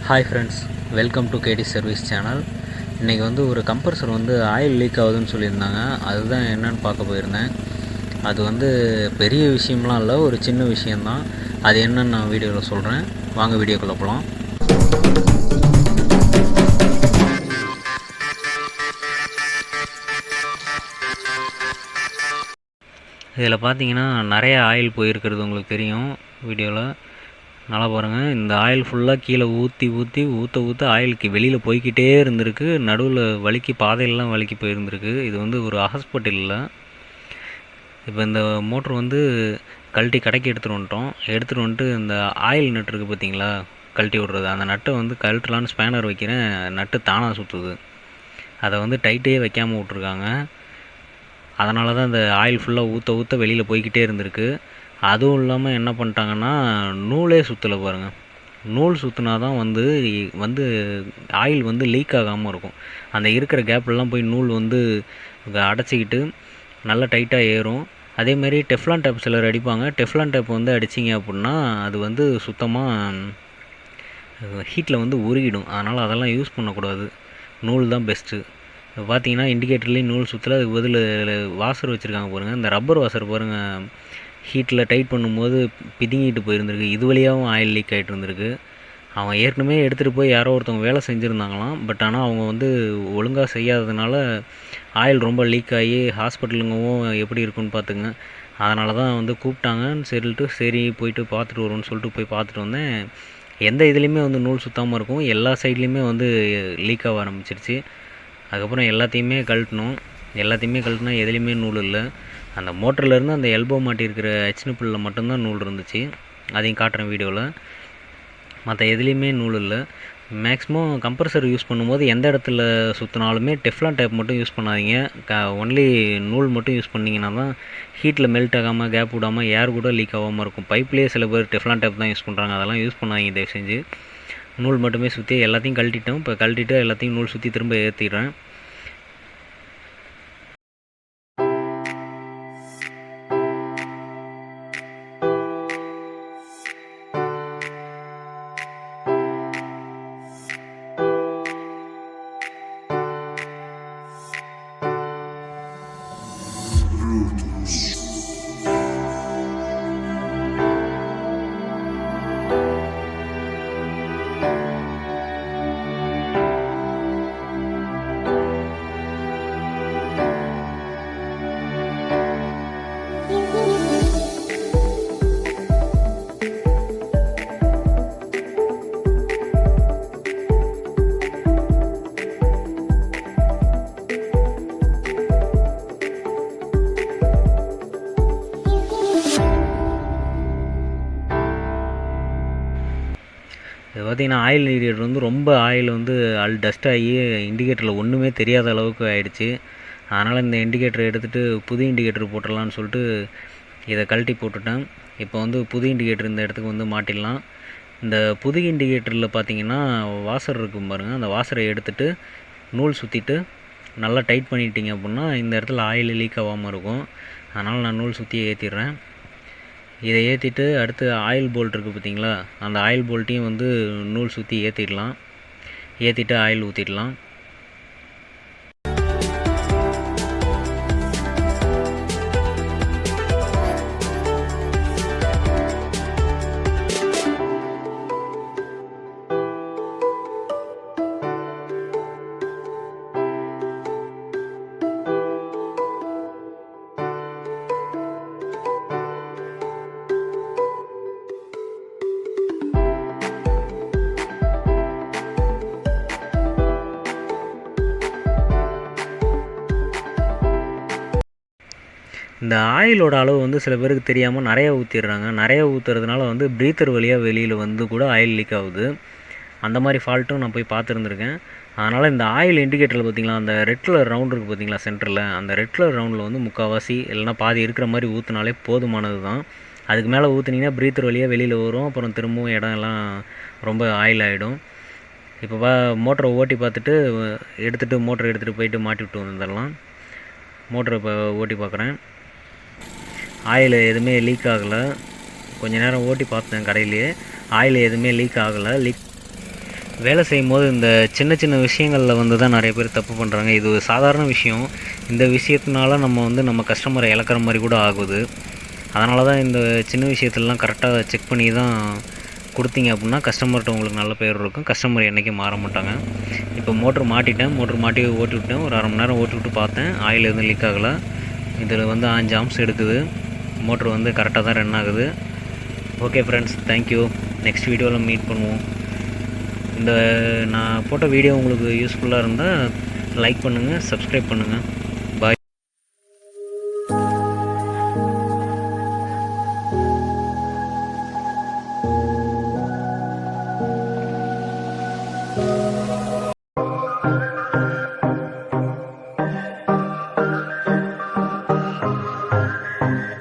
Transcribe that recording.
Hi friends, welcome to KD service channel. இன்றைக்கி வந்து ஒரு கம்ப்ரஸர் வந்து ஆயில் லீக் ஆகுதுன்னு சொல்லியிருந்தாங்க. அதுதான் என்னென்னு பார்க்க போயிருந்தேன். அது வந்து பெரிய விஷயம்லாம் இல்லை, ஒரு சின்ன விஷயந்தான். அது என்னன்னு நான் வீடியோவில் சொல்கிறேன். வாங்க வீடியோக்குள்ளே போகலாம். இதில் பார்த்தீங்கன்னா நிறைய ஆயில் போயிருக்கிறது உங்களுக்கு தெரியும் வீடியோவில். நல்லா பாருங்கள், இந்த ஆயில் ஃபுல்லாக கீழே ஊற்ற ஆயிலுக்கு வெளியில் போய்கிட்டே இருந்திருக்கு. நடுவில் வழுக்கி பாதையிலலாம் வழுக்கி போயிருந்திருக்கு. இது வந்து ஒரு ஹாஸ்பிட்டலில். இப்போ இந்த மோட்ரு வந்து கழட்டி கடைக்கு எடுத்துகிட்டு வந்துட்டு இந்த ஆயில் நட்டு இருக்குது பார்த்தீங்களா, கழட்டி விட்றது. அந்த நட்டை வந்து கழட்டலான்னு ஸ்பேனர் வைக்கிறேன், நட்டு தானாக சுற்றுது. அதை வந்து டைட்டே வைக்காமல் விட்ருக்காங்க. அதனால தான் இந்த ஆயில் ஃபுல்லாக ஊற்ற வெளியில் போய்கிட்டே இருந்திருக்கு. அதுவும் இல்லாமல் என்ன பண்ணிட்டாங்கன்னா, நூலே சுற்றலை பாருங்கள். நூல் சுற்றினா தான் வந்து ஆயில் வந்து லீக் ஆகாமல் இருக்கும். அந்த இருக்கிற கேப்லலாம் போய் நூல் வந்து அடைச்சிக்கிட்டு நல்லா டைட்டாக ஏறும். அதேமாரி டெஃப்லான் டேப் சிலர் அடிப்பாங்க. டெஃப்லான் டேப் வந்து அடிச்சிங்க அப்படின்னா அது வந்து சுத்தமாக ஹீட்டில் வந்து உருகிடும். அதனால் அதெல்லாம் யூஸ் பண்ணக்கூடாது. நூல் தான் பெஸ்ட்டு. இப்போ பார்த்தீங்கன்னா இண்டிகேட்டர்லேயும் நூல் சுற்றலை, அதுக்கு பதில் வாசர் வச்சுருக்காங்க பாருங்கள். இந்த ரப்பர் வாசர் பாருங்கள், ஹீட்டில் டைட் பண்ணும்போது பிதுங்கிட்டு போயிருந்திருக்கு. இது வழியாகவும் ஆயில் லீக் ஆகிட்டு இருந்திருக்கு. அவங்க ஏற்கனவே எடுத்துகிட்டு போய் யாரோ ஒருத்தவங்க வேலை செஞ்சுருந்தாங்களாம். பட் ஆனால் அவங்க வந்து ஒழுங்காக செய்யாததுனால ஆயில் ரொம்ப லீக் ஆகி ஹாஸ்பிட்டலுங்கவும் எப்படி இருக்குன்னு பார்த்துங்க. அதனால தான் வந்து கூப்பிட்டாங்கன்னு சொல்லிட்டு சரி போயிட்டு பார்த்துட்டு வருவோன்னு சொல்லிட்டு போய் பார்த்துட்டு வந்தேன். எந்த இதுலேயுமே வந்து நூல் சுத்தாமல் இருக்கும். எல்லா சைட்லேயுமே வந்து லீக் ஆக ஆரம்பிச்சிருச்சு. அதுக்கப்புறம் எல்லாத்தையுமே கழட்டினா எதுலேயுமே நூல் இல்லை. அந்த மோட்டர்லேருந்து அந்த எல்போ மாட்டியிருக்கிற ஹெச்னிப்பிளில் மட்டும்தான் நூல் இருந்துச்சு. அதையும் காட்டுறேன் வீடியோவில். மற்ற எதுலேயுமே நூல் இல்லை. மேக்ஸிமம் கம்ப்ரஸர் யூஸ் பண்ணும்போது எந்த இடத்துல சுற்றினாலுமே டெஃப்லான் டேப் மட்டும் யூஸ் பண்ணாதீங்க. ஒன்லி நூல் மட்டும் யூஸ் பண்ணிங்கன்னா தான் ஹீட்டில் மெல்ட் ஆகாமல் கேப் விடாமல் ஏர் கூட லீக் ஆகாமல் இருக்கும். பைப்லேயே சில பேர் டெஃப்லான் டேப் தான் யூஸ் பண்ணுறாங்க. அதெல்லாம் யூஸ் பண்ணாதீங்க தயவு செஞ்சு. நூல் மட்டுமே சுற்றி எல்லாத்தையும் கழட்டிட்டோம். இப்போ கழட்டிட்டு எல்லாத்தையும் நூல் சுற்றி திரும்ப ஏற்றிடுறேன். இது பார்த்திங்கன்னா ஆயில் இண்டிகேட்டர் வந்து ரொம்ப ஆயில் வந்து டஸ்ட் ஆகி இண்டிகேட்டரில் ஒன்றுமே தெரியாத அளவுக்கு ஆகிடுச்சு. அதனால் இந்த இண்டிகேட்டரை எடுத்துகிட்டு புது இண்டிகேட்டர் போட்டுடலான்னு சொல்லிட்டு இதை கழட்டி போட்டுட்டேன். இப்போ வந்து புது இண்டிகேட்டர் இந்த இடத்துக்கு வந்து மாட்டிடலாம். இந்த புது இண்டிகேட்டரில் பார்த்திங்கன்னா வாசர் இருக்கும் பாருங்கள். அந்த வாசரை எடுத்துகிட்டு நூல் சுற்றிட்டு நல்லா டைட் பண்ணிட்டீங்க அப்படின்னா இந்த இடத்துல ஆயில் லீக் ஆகாமல் இருக்கும். அதனால் நான் நூல் சுற்றி ஏற்றிடுறேன். இதை ஏற்றிட்டு அடுத்து ஆயில் போல்ட் இருக்குது பார்த்திங்களா, அந்த ஆயில் போல்ட்டையும் வந்து நூல் சுற்றி ஏற்றிட்டு ஆயில் ஊற்றிடலாம். இந்த ஆயிலோட அளவு வந்து சில பேருக்கு தெரியாமல் நிறையா ஊற்றிடுறாங்க. நிறையா ஊற்றுறதுனால வந்து ப்ரீத்தர் வழியாக வெளியில் வந்து கூட ஆயில் லீக் ஆகுது. அந்த மாதிரி ஃபால்ட்டும் நான் போய் பார்த்துருந்துருக்கேன். அதனால் இந்த ஆயில் இண்டிகேட்டரில் பார்த்திங்களா, அந்த ரெட் கலர் ரவுண்ட் இருக்குது பார்த்திங்களா சென்டரில், அந்த ரெட் கலர் ரவுண்டில் வந்து முக்கால்வாசி இல்லைனா பாதி இருக்கிற மாதிரி ஊற்றினாலே போதுமானது தான். அதுக்கு மேலே ஊற்றுனீங்கன்னா ப்ரீத்தர் வழியாக வெளியில் வரும். அப்புறம் திரும்பவும் இடம் எல்லாம் ரொம்ப ஆயில் ஆகிடும். இப்போ மோட்டரை ஓட்டி பார்த்துட்டு மோட்டரை எடுத்துகிட்டு போயிட்டு மாட்டி விட்டு வந்துடலாம். மோட்டரை இப்போ ஓட்டி பார்க்குறேன். ஆயில் எதுவுமே லீக் ஆகலை. கொஞ்ச நேரம் ஓட்டி பார்த்தேன் கடையிலேயே, ஆயில் எதுவுமே லீக் ஆகலை. வேலை செய்யும்போது இந்த சின்ன சின்ன விஷயங்களில் வந்து தான் நிறைய பேர் தப்பு பண்ணுறாங்க. இது ஒரு சாதாரண விஷயம். இந்த விஷயத்தினால நம்ம கஸ்டமரை இழக்கிற மாதிரி கூட ஆகுது. அதனால தான் இந்த சின்ன விஷயத்துலலாம் கரெக்டாக செக் பண்ணி தான் கொடுத்தீங்க அப்படின்னா கஸ்டமர்கிட்ட உங்களுக்கு நல்ல பேர் இருக்கும். கஸ்டமர் என்றைக்கும் மாற மாட்டாங்க. இப்போ மோட்ரு மாட்டிட்டேன். மோட்ரு மாட்டி ஓட்டி விட்டேன். ஒரு 1/2 மணி நேரம் ஓட்டி விட்டு பார்த்தேன். ஆயில் எதுவும் லீக் ஆகலை. இதில் வந்து 5 ஆம்ஸ் எடுக்குது. மோட்ரு வந்து கரெக்டாக தான் ரன் ஆகுது. Okay friends, thank you. நெக்ஸ்ட் வீடியோவில் மீட் பண்ணுவோம். இந்த நான் போட்ட வீடியோ உங்களுக்கு யூஸ்ஃபுல்லாக இருந்தால் லைக் பண்ணுங்கள், சப்ஸ்கிரைப் பண்ணுங்கள்.